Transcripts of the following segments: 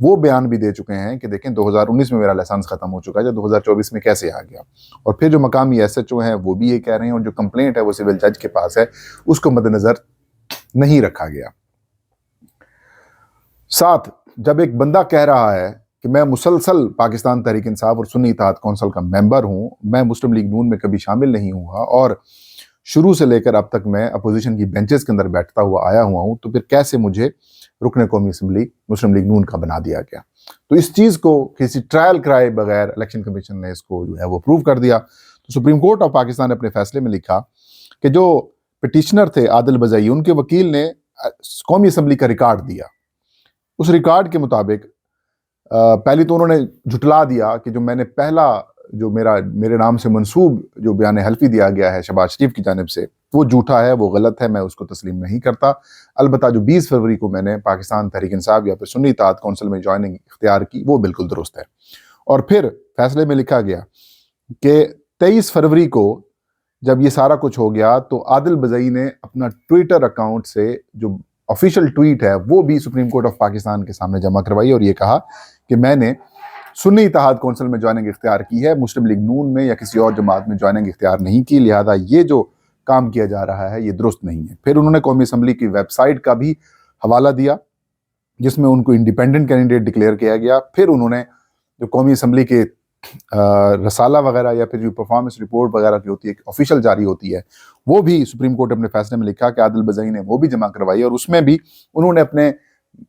وہ بیان بھی دے چکے ہیں کہ دیکھیں 2019 میں میرا لائسنس ختم ہو چکا ہے، 2024 میں کیسے آ گیا. اور پھر جو مقامی ایس ایچ او ہیں وہ بھی یہ کہہ رہے ہیں، اور جو کمپلینٹ ہے وہ سول جج کے پاس ہے، اس کو مد نظر نہیں رکھا گیا. ساتھ جب ایک بندہ کہہ رہا ہے کہ میں مسلسل پاکستان تحریک انصاف اور سنی اتحاد کونسل کا ممبر ہوں، میں مسلم لیگ نون میں کبھی شامل نہیں ہوا، اور شروع سے لے کر اب تک میں اپوزیشن کی بینچز کے اندر بیٹھتا ہوا آیا ہوا ہوں، تو پھر کیسے مجھے رکن قومی اسمبلی مسلم لیگ نون کا بنا دیا گیا؟ تو اس چیز کو کسی ٹرائل کرائے بغیر الیکشن کمیشن نے اس کو جو ہے وہ اپروو کر دیا. تو سپریم کورٹ آف پاکستان نے اپنے فیصلے میں لکھا کہ جو پٹیشنر تھے عادل بزئی، ان کے وکیل نے قومی اسمبلی کا ریکارڈ دیا. اس ریکارڈ کے مطابق پہلی تو انہوں نے جھٹلا دیا کہ جو میں نے پہلا جو میرے نام سے منسوب جو بیان حلفی دیا گیا ہے شہباز شریف کی جانب سے، وہ جھوٹا ہے، وہ غلط ہے، میں اس کو تسلیم نہیں کرتا. البتہ جو 20 فروری کو میں نے پاکستان تحریک انصاف یا پھر سنی اتحاد کونسل میں جوائننگ اختیار کی، وہ بالکل درست ہے. اور پھر فیصلے میں لکھا گیا کہ 23 فروری کو جب یہ سارا کچھ ہو گیا تو عادل بزئی نے اپنا ٹویٹر اکاؤنٹ سے جو آفیشیل ٹویٹ ہے وہ بھی سپریم کورٹ آف پاکستان کے سامنے جمع کروائی، اور یہ کہا کہ میں نے سنی اتحاد کونسل میں جوائننگ اختیار کی ہے، مسلم لیگ نون میں یا کسی اور جماعت میں جوائننگ اختیار نہیں کی، لہذا یہ جو کام کیا جا رہا ہے یہ درست نہیں ہے. پھر انہوں نے قومی اسمبلی کی ویب سائٹ کا بھی حوالہ دیا جس میں ان کو انڈیپینڈنٹ کینڈیڈیٹ ڈکلیئر کیا گیا. پھر انہوں نے جو قومی اسمبلی کے رسالہ وغیرہ یا پھر جو پرفارمنس رپورٹ وغیرہ کی ہوتی ہے آفیشیل جاری ہوتی ہے، وہ بھی سپریم کورٹ اپنے فیصلے میں لکھا کہ عادل بزئی نے وہ بھی جمع کروائی، اور اس میں بھی انہوں نے اپنے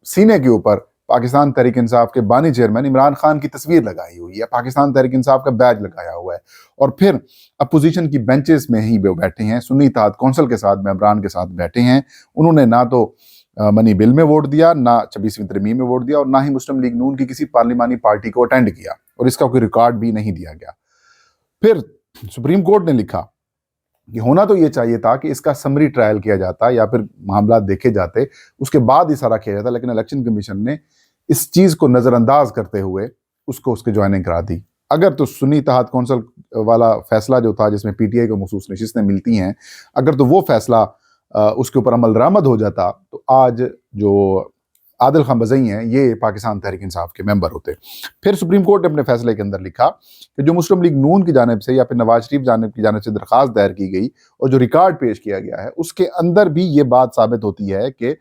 سینے کے اوپر پاکستان تحریک انصاف کے بانی چیئرمین عمران خان کی تصویر لگائی ہوئی ہے، پاکستان تحریک انصاف کا بیج لگایا ہوا ہے، اور پھر اپوزیشن کی بینچز میں ہی وہ بیٹھے ہیں، سنی اتحاد کونسل کے ساتھ ممبران کے ساتھ بیٹھے ہیں. انہوں نے نہ تو منی بل میں ووٹ دیا، نہ 26ویں ترمیم میں ووٹ دیا، اور نہ ہی مسلم لیگ نون کی کسی پارلیمانی پارٹی کو اٹینڈ کیا، اور اس کا کوئی ریکارڈ بھی نہیں دیا گیا. پھر سپریم کورٹ نے لکھا کہ ہونا تو یہ چاہیے تھا کہ اس کا سمری ٹرائل کیا جاتا یا پھر معاملات دیکھے جاتے، اس کے بعد ہی سارا کیا جاتا، لیکن الیکشن کمیشن نے اس چیز کو نظر انداز کرتے ہوئے اس کے جوائننگ کرا دی. اگر تو سنی اتحاد کونسل والا فیصلہ جو تھا جس میں پی ٹی آئی کو مخصوص نشستیں ملتی ہیں، اگر تو وہ فیصلہ اس کے اوپر عمل درآمد ہو جاتا تو آج جو عادل خان بزئی ہیں یہ پاکستان تحریک انصاف کے ممبر ہوتے. پھر سپریم کورٹ نے اپنے فیصلے کے اندر لکھا کہ جو مسلم لیگ نون کی جانب سے یا پھر نواز شریف کی جانب سے درخواست دائر کی گئی اور جو ریکارڈ پیش کیا گیا ہے، اس کے اندر بھی یہ بات ثابت ہوتی ہے کہ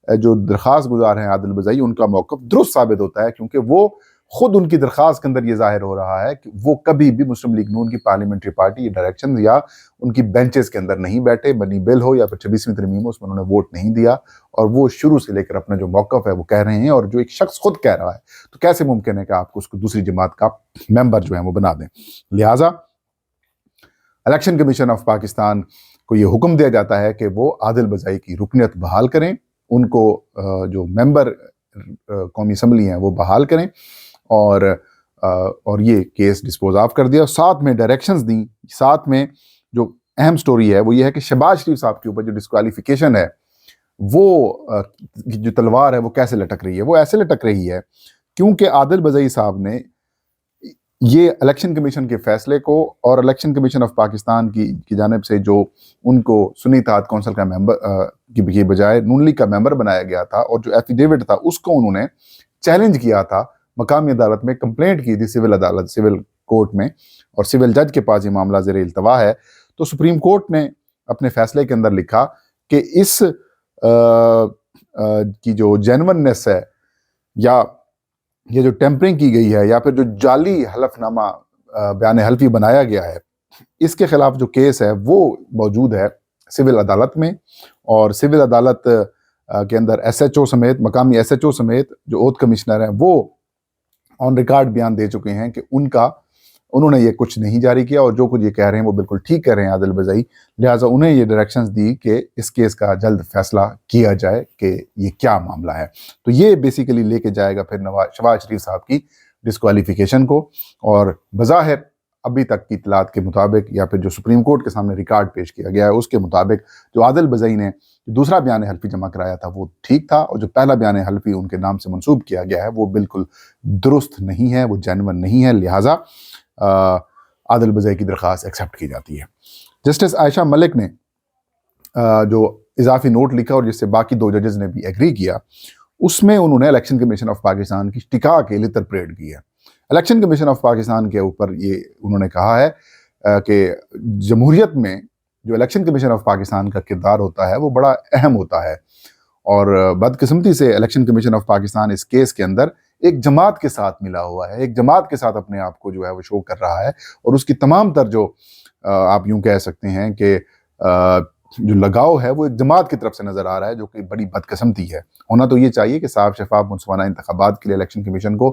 جو درخواست گزار ہیں عادل بزئی، ان کا موقف درست ثابت ہوتا ہے، کیونکہ وہ خود ان کی درخواست کے اندر یہ ظاہر ہو رہا ہے کہ وہ کبھی بھی مسلم لیگ نون کی پارلیمنٹری پارٹی یا ڈائریکشن یا ان کی بینچز کے اندر نہیں بیٹھے، بنی بل ہو یا پھر 26ویں ترمیم ہو، اس میں انہوں نے ووٹ نہیں دیا، اور وہ شروع سے لے کر اپنا جو موقف ہے وہ کہہ رہے ہیں. اور جو ایک شخص خود کہہ رہا ہے تو کیسے ممکن ہے کہ آپ کو اس کو دوسری جماعت کا ممبر جو ہے وہ بنا دیں؟ لہٰذا الیکشن کمیشن آف پاکستان کو یہ حکم دیا جاتا ہے کہ وہ عادل بزئی کی رکنیت بحال کریں، ان کو جو ممبر قومی اسمبلی ہیں وہ بحال کریں، اور یہ کیس ڈسپوز آف کر دیا. ساتھ میں ڈائریکشنز دیں. ساتھ میں جو اہم سٹوری ہے وہ یہ ہے کہ شہباز شریف صاحب کے اوپر جو ڈسکوالیفیکیشن ہے، وہ جو تلوار ہے وہ کیسے لٹک رہی ہے؟ وہ ایسے لٹک رہی ہے کیونکہ عادل بزئی صاحب نے یہ الیکشن کمیشن کے فیصلے کو اور الیکشن کمیشن آف پاکستان کی جانب سے جو ان کو سنی اتحاد کونسل کا ممبر کی بجائے نون لیگ کا ممبر بنایا گیا تھا، اور جو ایفیڈیوٹ تھا اس کو انہوں نے چیلنج کیا تھا، مقامی عدالت میں کمپلینٹ کی تھی، سول کورٹ میں، اور سول جج کے پاس یہ معاملہ زیر التوا ہے. تو سپریم کورٹ نے اپنے فیصلے کے اندر لکھا کہ اس کی جو جینوننس ہے، یا یہ جو ٹیمپرنگ کی گئی ہے، یا پھر جو جعلی حلف نامہ بیان حلفی بنایا گیا ہے، اس کے خلاف جو کیس ہے وہ موجود ہے سول عدالت میں. اور سول عدالت کے اندر ایس ایچ او سمیت، مقامی ایس ایچ او سمیت جو اوتھ کمشنر ہیں، وہ آن ریکارڈ بیان دے چکے ہیں کہ انہوں نے یہ کچھ نہیں جاری کیا، اور جو کچھ یہ کہہ رہے ہیں وہ بالکل ٹھیک کہہ رہے ہیں عادل بزئی. لہٰذا انہیں یہ ڈائریکشنز دی کہ اس کیس کا جلد فیصلہ کیا جائے کہ یہ کیا معاملہ ہے. تو یہ بیسیکلی لے کے جائے گا پھر شہباز شریف صاحب کی ڈسکوالیفیکیشن کو. اور بظاہر ابھی تک کی اطلاعات کے مطابق یا پھر جو سپریم کورٹ کے سامنے ریکارڈ پیش کیا گیا ہے اس کے مطابق جو عادل بزئی نے دوسرا بیان حلفی جمع کرایا تھا وہ ٹھیک تھا، اور جو پہلا بیان حلفی ان کے نام سے منسوب کیا گیا ہے وہ بالکل درست نہیں ہے، وہ جینون نہیں ہے. لہٰذا عادل بزئی کی درخواست ایکسیپٹ کی جاتی ہے. جسٹس عائشہ ملک نے جو اضافی نوٹ لکھا اور جس سے باقی دو ججز نے بھی ایگری کیا، اس میں انہوں نے الیکشن کمیشن آف پاکستان کی ٹکا کے لیے پریڈ کی ہے۔ الیکشن کمیشن آف پاکستان کے اوپر یہ انہوں نے کہا ہے کہ جمہوریت میں جو الیکشن کمیشن آف پاکستان کا کردار ہوتا ہے وہ بڑا اہم ہوتا ہے، اور بدقسمتی سے الیکشن کمیشن آف پاکستان اس کیس کے اندر ایک جماعت کے ساتھ ملا ہوا ہے، ایک جماعت کے ساتھ اپنے آپ کو جو ہے وہ شو کر رہا ہے، اور اس کی تمام تر جو آپ یوں کہہ سکتے ہیں کہ جو لگاؤ ہے وہ ایک جماعت کی طرف سے نظر آ رہا ہے، جو کہ بڑی بدقسمتی ہے۔ ہونا تو یہ چاہیے کہ صاف شفاف منصفانہ انتخابات کے لیے الیکشن کمیشن کو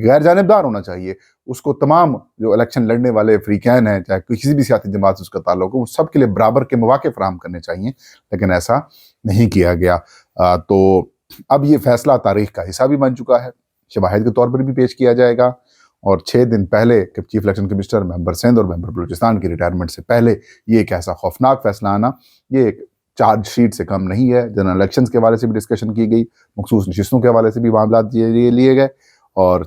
غیر جانبدار ہونا چاہیے، اس کو تمام جو الیکشن لڑنے والے فریقین ہیں، چاہے کسی بھی سیاسی جماعت سے اس کا تعلق ہو، وہ سب کے لیے برابر کے مواقع فراہم کرنے چاہیے، لیکن ایسا نہیں کیا گیا۔ تو اب یہ فیصلہ تاریخ کا حصہ بھی بن چکا ہے، شواہد کے طور پر بھی پیش کیا جائے گا، اور 6 دن پہلے کہ چیف الیکشن کمشنر ممبر سندھ اور ممبر بلوچستان کی ریٹائرمنٹ سے پہلے یہ ایک ایسا خوفناک فیصلہ آنا، یہ ایک چارج شیٹ سے کم نہیں ہے۔ جنرل الیکشنز کے حوالے سے بھی ڈسکشن کی گئی، مخصوص نشستوں کے حوالے سے بھی معاملات لیے گئے، اور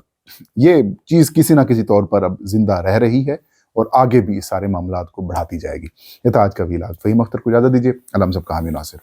یہ چیز کسی نہ کسی طور پر اب زندہ رہ رہی ہے، اور آگے بھی اس سارے معاملات کو بڑھاتی جائے گی۔ یہ تھا آج کا ویلاگ۔ فہیم اختر کو اجازت دیجیے۔ اللہ ہم سب کا حامی ناصر۔